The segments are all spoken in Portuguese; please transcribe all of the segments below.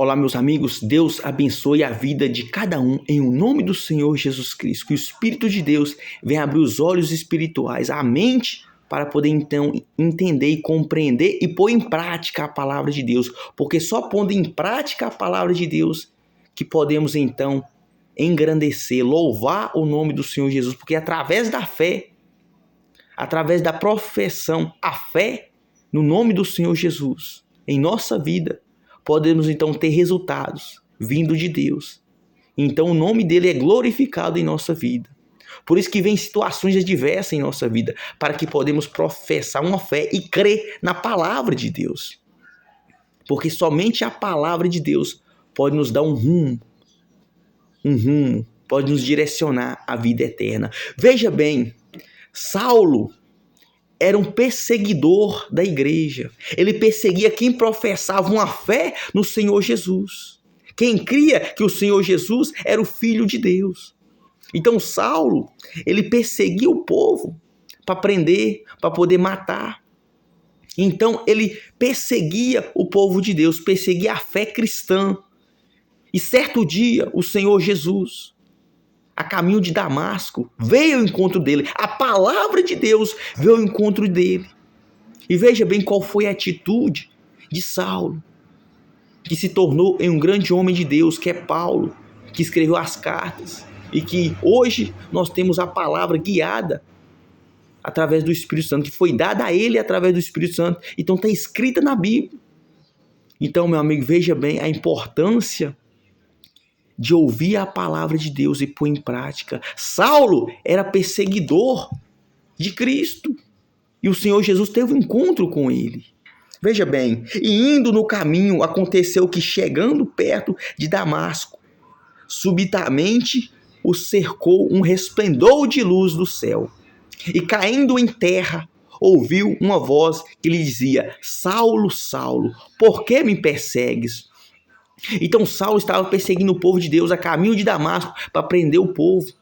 Olá, meus amigos, Deus abençoe a vida de cada um em o nome do Senhor Jesus Cristo. Que o Espírito de Deus venha abrir os olhos espirituais, a mente, para poder então entender e compreender e pôr em prática a palavra de Deus. Porque só pondo em prática a palavra de Deus que podemos então engrandecer, louvar o nome do Senhor Jesus. Porque através da fé, através da profissão, a fé no nome do Senhor Jesus, em nossa vida, podemos então ter resultados vindo de Deus. Então o nome dele é glorificado em nossa vida. Por isso que vem situações adversas em nossa vida, para que podemos professar uma fé e crer na palavra de Deus. Porque somente a palavra de Deus pode nos dar um rumo, pode nos direcionar à vida eterna. Veja bem, Saulo era um perseguidor da igreja. Ele perseguia quem professava uma fé no Senhor Jesus. Quem cria que o Senhor Jesus era o Filho de Deus. Então Saulo, ele perseguia o povo para prender, para poder matar. Então ele perseguia o povo de Deus, perseguia a fé cristã. E certo dia o Senhor Jesus, a caminho de Damasco, veio ao encontro dele. A palavra de Deus veio ao encontro dele. E veja bem qual foi a atitude de Saulo, que se tornou em um grande homem de Deus, que é Paulo, que escreveu as cartas. E que hoje nós temos a palavra guiada através do Espírito Santo, que foi dada a ele através do Espírito Santo. Então está escrita na Bíblia. Então, meu amigo, veja bem a importância de ouvir a palavra de Deus e pôr em prática. Saulo era perseguidor de Cristo. E o Senhor Jesus teve um encontro com ele. Veja bem, e indo no caminho, aconteceu que chegando perto de Damasco, subitamente o cercou um resplendor de luz do céu. E caindo em terra, ouviu uma voz que lhe dizia: Saulo, Saulo, por que me persegues? Então Saulo estava perseguindo o povo de Deus a caminho de Damasco para prender o povo,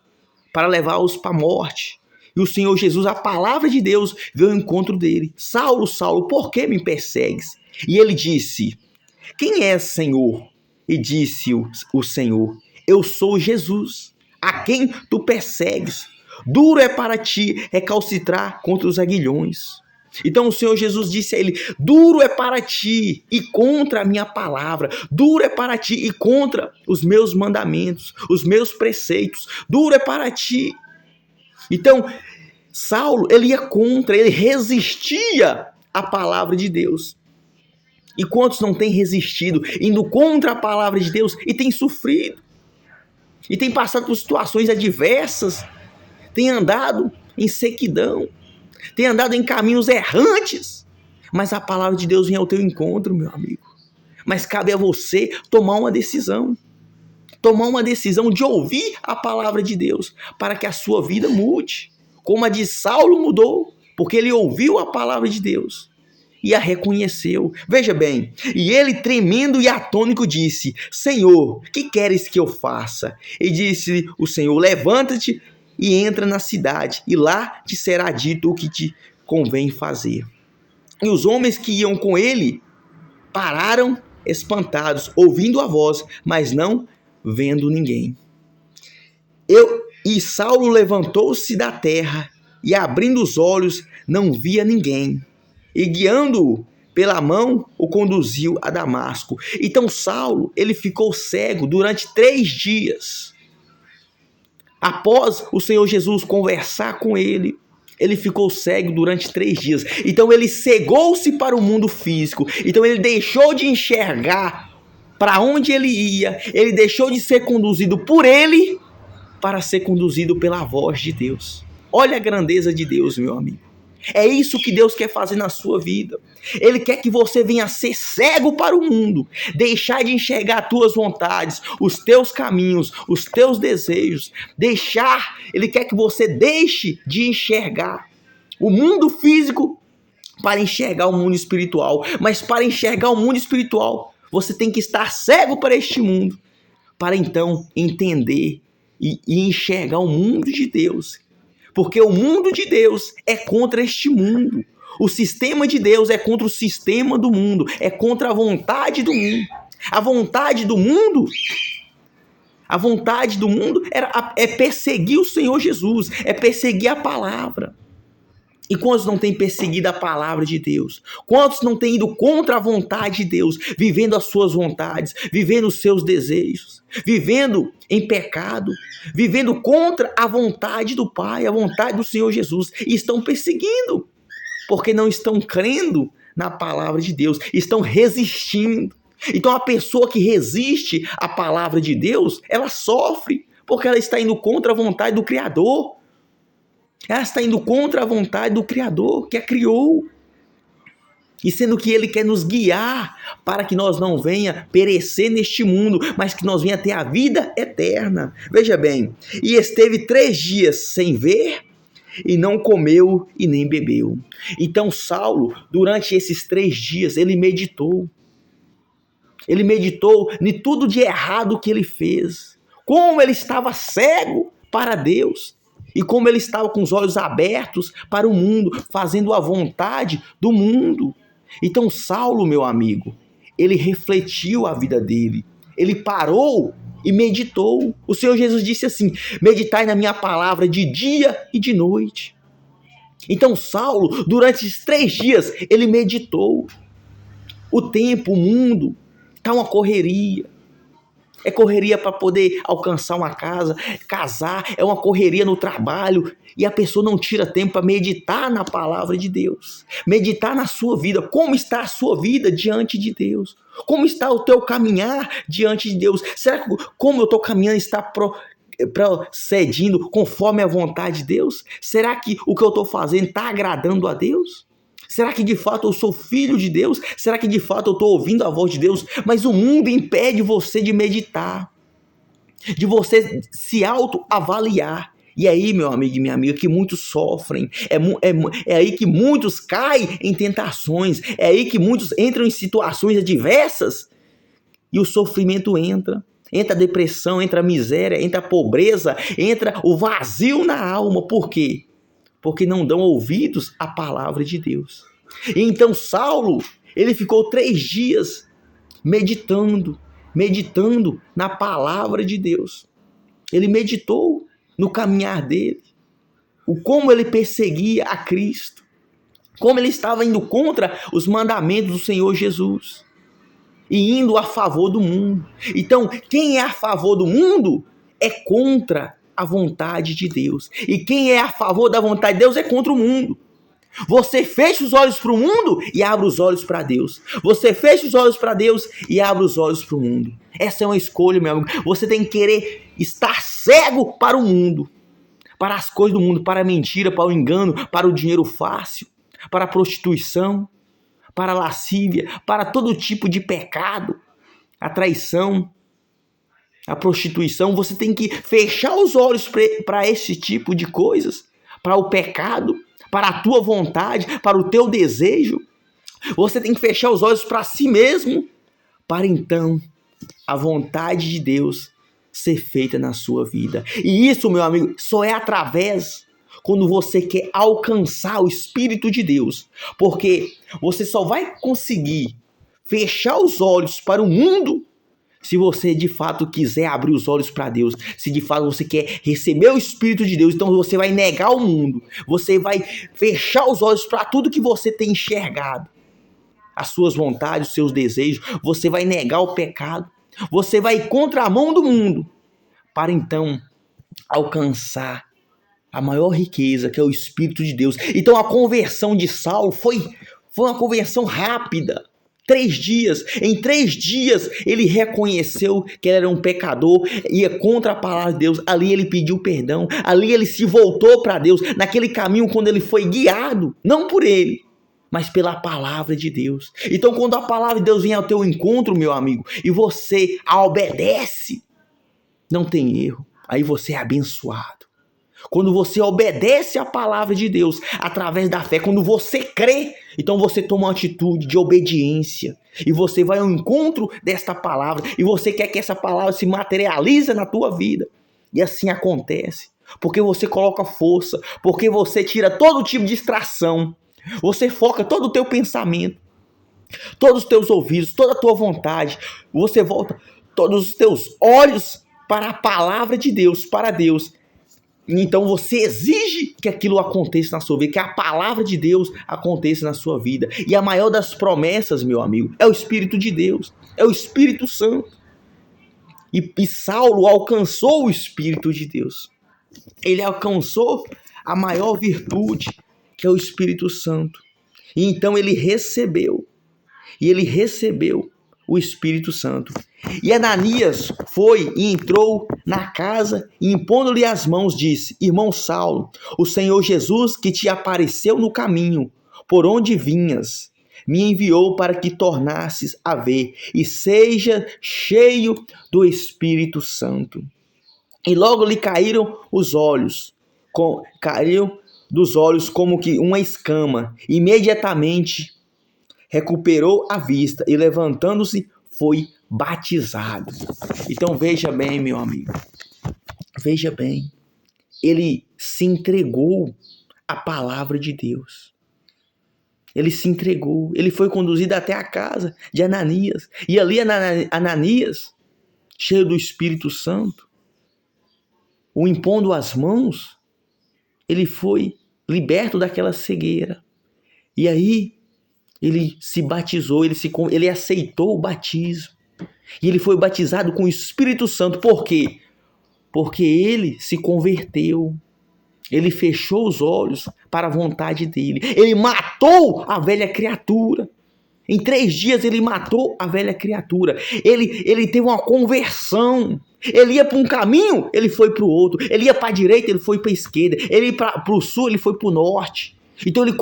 para levá-los para a morte. E o Senhor Jesus, a palavra de Deus, veio ao encontro dele. Saulo, Saulo, por que me persegues? E ele disse: Quem és, Senhor? E disse o Senhor: Eu sou Jesus, a quem tu persegues. Duro é para ti recalcitrar contra os aguilhões. Então o Senhor Jesus disse a ele: duro é para ti e contra a minha palavra, duro é para ti e contra os meus mandamentos, os meus preceitos, duro é para ti. Então Saulo, ele ia contra, ele resistia à palavra de Deus. E quantos não têm resistido, indo contra a palavra de Deus e têm sofrido? E têm passado por situações adversas, têm andado em sequidão, tem andado em caminhos errantes, mas a palavra de Deus vem ao teu encontro, meu amigo. Mas cabe a você tomar uma decisão de ouvir a palavra de Deus, para que a sua vida mude, como a de Saulo mudou, porque ele ouviu a palavra de Deus e a reconheceu. Veja bem, e ele, tremendo e atônico, disse: Senhor, que queres que eu faça? E disse o Senhor: levanta-te e entra na cidade, e lá te será dito o que te convém fazer. E os homens que iam com ele pararam espantados, ouvindo a voz, mas não vendo ninguém. E Saulo levantou-se da terra, e abrindo os olhos, não via ninguém. E guiando-o pela mão, o conduziu a Damasco. Então Saulo, ele ficou cego durante 3 dias. Após o Senhor Jesus conversar com ele, ele ficou cego durante 3 dias. Então ele cegou-se para o mundo físico. Então ele deixou de enxergar para onde ele ia. Ele deixou de ser conduzido por ele para ser conduzido pela voz de Deus. Olha a grandeza de Deus, meu amigo. É isso que Deus quer fazer na sua vida. Ele quer que você venha a ser cego para o mundo, deixar de enxergar as tuas vontades, os teus caminhos, os teus desejos, ele quer que você deixe de enxergar o mundo físico para enxergar o mundo espiritual. Mas para enxergar o mundo espiritual, você tem que estar cego para este mundo, para então entender e enxergar o mundo de Deus. Porque o mundo de Deus é contra este mundo. O sistema de Deus é contra o sistema do mundo. É contra a vontade do mundo. A vontade do mundo é perseguir o Senhor Jesus, é perseguir a palavra. E quantos não têm perseguido a palavra de Deus? Quantos não têm ido contra a vontade de Deus, vivendo as suas vontades, vivendo os seus desejos, vivendo em pecado, vivendo contra a vontade do Pai, a vontade do Senhor Jesus, e estão perseguindo, porque não estão crendo na palavra de Deus, estão resistindo. Então a pessoa que resiste à palavra de Deus, ela sofre, porque ela está indo contra a vontade do Criador. Ela está indo contra a vontade do Criador, que a criou. E sendo que Ele quer nos guiar para que nós não venha perecer neste mundo, mas que nós venha ter a vida eterna. Veja bem, e esteve 3 dias sem ver, e não comeu e nem bebeu. Então Saulo, durante esses 3 dias, ele meditou. Ele meditou em tudo de errado que ele fez. Como ele estava cego para Deus. E como ele estava com os olhos abertos para o mundo, fazendo a vontade do mundo. Então Saulo, meu amigo, ele refletiu a vida dele. Ele parou e meditou. O Senhor Jesus disse assim: meditai na minha palavra de dia e de noite. Então Saulo, durante esses 3 dias, ele meditou. O tempo, o mundo, está uma correria. É correria para poder alcançar uma casa, casar, é uma correria no trabalho. E a pessoa não tira tempo para meditar na palavra de Deus. Meditar na sua vida. Como está a sua vida diante de Deus? Como está o teu caminhar diante de Deus? Será que como eu estou caminhando está procedindo conforme a vontade de Deus? Será que o que eu estou fazendo está agradando a Deus? Será que de fato eu sou filho de Deus? Será que de fato eu estou ouvindo a voz de Deus? Mas o mundo impede você de meditar, de você se autoavaliar. E aí, meu amigo e minha amiga, que muitos sofrem, é aí que muitos caem em tentações, é aí que muitos entram em situações adversas e o sofrimento entra a depressão, entra a miséria, entra a pobreza, entra o vazio na alma. Por quê? Porque não dão ouvidos à palavra de Deus. E então Saulo, ele ficou 3 dias meditando na palavra de Deus. Ele meditou no caminhar dele, o como ele perseguia a Cristo, como ele estava indo contra os mandamentos do Senhor Jesus e indo a favor do mundo. Então, quem é a favor do mundo é contra a vontade de Deus. E quem é a favor da vontade de Deus é contra o mundo. Você fecha os olhos para o mundo e abre os olhos para Deus. Você fecha os olhos para Deus e abre os olhos para o mundo. Essa é uma escolha, meu amigo. Você tem que querer estar cego para o mundo, para as coisas do mundo, para a mentira, para o engano, para o dinheiro fácil, para a prostituição, para a lascívia, para todo tipo de pecado, a traição, a prostituição. Você tem que fechar os olhos para esse tipo de coisas, para o pecado, para a tua vontade, para o teu desejo. Você tem que fechar os olhos para si mesmo, para então a vontade de Deus ser feita na sua vida. E isso, meu amigo, só é através quando você quer alcançar o Espírito de Deus. Porque você só vai conseguir fechar os olhos para o mundo se você de fato quiser abrir os olhos para Deus, se de fato você quer receber o Espírito de Deus. Então você vai negar o mundo, você vai fechar os olhos para tudo que você tem enxergado, as suas vontades, os seus desejos. Você vai negar o pecado, você vai contra a mão do mundo, para então alcançar a maior riqueza, que é o Espírito de Deus. Então a conversão de Saulo foi uma conversão rápida. 3 dias. Em 3 dias ele reconheceu que ele era um pecador, ia contra a palavra de Deus. Ali ele pediu perdão, ali ele se voltou para Deus, naquele caminho quando ele foi guiado, não por ele, mas pela palavra de Deus. Então quando a palavra de Deus vem ao teu encontro, meu amigo, e você a obedece, não tem erro, aí você é abençoado. Quando você obedece à palavra de Deus através da fé, quando você crê, então você toma uma atitude de obediência e você vai ao encontro desta palavra e você quer que essa palavra se materialize na tua vida. E assim acontece, porque você coloca força, porque você tira todo tipo de distração, você foca todo o teu pensamento todos os teus ouvidos, toda a tua vontade, você volta todos os teus olhos para a palavra de Deus, para Deus. Então você exige que aquilo aconteça na sua vida, que a palavra de Deus aconteça na sua vida. E a maior das promessas, meu amigo, é o Espírito de Deus, é o Espírito Santo. E Saulo alcançou o Espírito de Deus. Ele alcançou a maior virtude, que é o Espírito Santo. E então ele recebeu o Espírito Santo. E Ananias foi e entrou na casa e, impondo-lhe as mãos, disse: Irmão Saulo, o Senhor Jesus, que te apareceu no caminho por onde vinhas, me enviou para que tornasses a ver e seja cheio do Espírito Santo. E logo lhe caíram os olhos, caiu dos olhos como que uma escama. Imediatamente recuperou a vista e, levantando-se, foi batizado. Então veja bem, meu amigo, veja bem, ele se entregou à palavra de Deus. Ele se entregou, ele foi conduzido até a casa de Ananias. E ali Ananias, cheio do Espírito Santo, o impondo as mãos, ele foi liberto daquela cegueira. E aí ele se batizou, ele aceitou o batismo. E ele foi batizado com o Espírito Santo. Por quê? Porque ele se converteu. Ele fechou os olhos para a vontade dele. Ele matou a velha criatura. Em 3 dias ele matou a velha criatura. Ele teve uma conversão. Ele ia para um caminho, ele foi para o outro. Ele ia para a direita, ele foi para a esquerda. Ele ia para o sul, ele foi para o norte. Então ele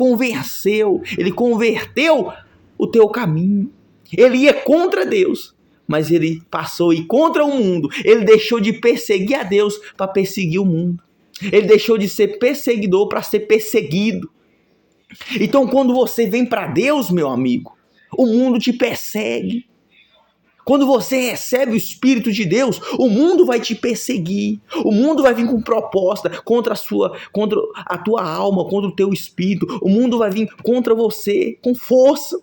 converteu o teu caminho. Ele ia contra Deus, mas ele passou a ir contra o mundo. Ele deixou de perseguir a Deus para perseguir o mundo. Ele deixou de ser perseguidor para ser perseguido. Então quando você vem para Deus, meu amigo, o mundo te persegue. Quando você recebe o Espírito de Deus, o mundo vai te perseguir. O mundo vai vir com proposta contra a tua alma, contra o teu espírito. O mundo vai vir contra você com força.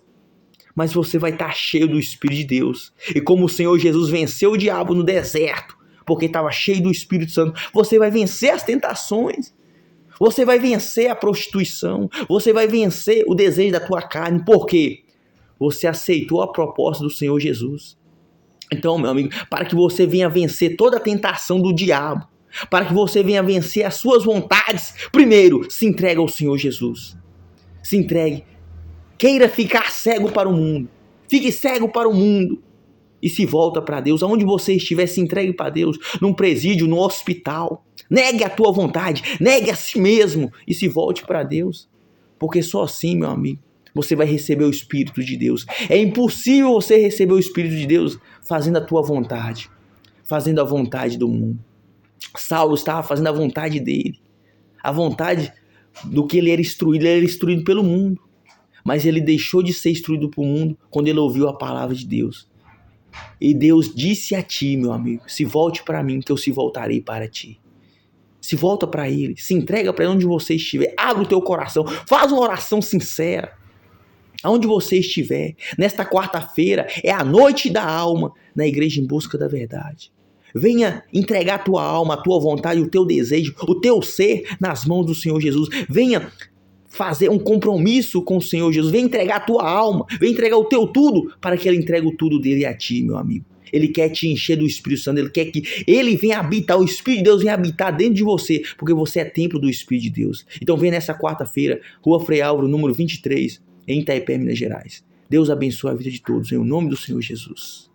Mas você vai estar cheio do Espírito de Deus. E como o Senhor Jesus venceu o diabo no deserto, porque estava cheio do Espírito Santo, você vai vencer as tentações. Você vai vencer a prostituição. Você vai vencer o desejo da tua carne. Por quê? Você aceitou a proposta do Senhor Jesus. Então, meu amigo, para que você venha vencer toda a tentação do diabo, para que você venha vencer as suas vontades, primeiro, se entregue ao Senhor Jesus. Se entregue. Queira ficar cego para o mundo. Fique cego para o mundo. E se volta para Deus. Aonde você estiver, se entregue para Deus. Num presídio, no hospital. Negue a tua vontade. Negue a si mesmo. E se volte para Deus. Porque só assim, meu amigo, você vai receber o Espírito de Deus. É impossível você receber o Espírito de Deus fazendo a tua vontade. Fazendo a vontade do mundo. Saulo estava fazendo a vontade dele. A vontade do que ele era instruído. Ele era instruído pelo mundo. Mas ele deixou de ser instruído pelo mundo quando ele ouviu a palavra de Deus. E Deus disse a ti, meu amigo, se volte para mim que eu se voltarei para ti. Se volta para Ele. Se entrega para onde você estiver. Abre o teu coração. Faz uma oração sincera. Aonde você estiver, nesta quarta-feira, é a noite da alma na Igreja em Busca da Verdade. Venha entregar a tua alma, a tua vontade, o teu desejo, o teu ser nas mãos do Senhor Jesus. Venha fazer um compromisso com o Senhor Jesus. Venha entregar a tua alma, venha entregar o teu tudo, para que Ele entregue o tudo dele a ti, meu amigo. Ele quer te encher do Espírito Santo, Ele quer que Ele venha habitar, o Espírito de Deus venha habitar dentro de você, porque você é templo do Espírito de Deus. Então vem nessa quarta-feira, Rua Frei Álvaro, número 23, em Itaipé, Minas Gerais. Deus abençoe a vida de todos, em nome do Senhor Jesus.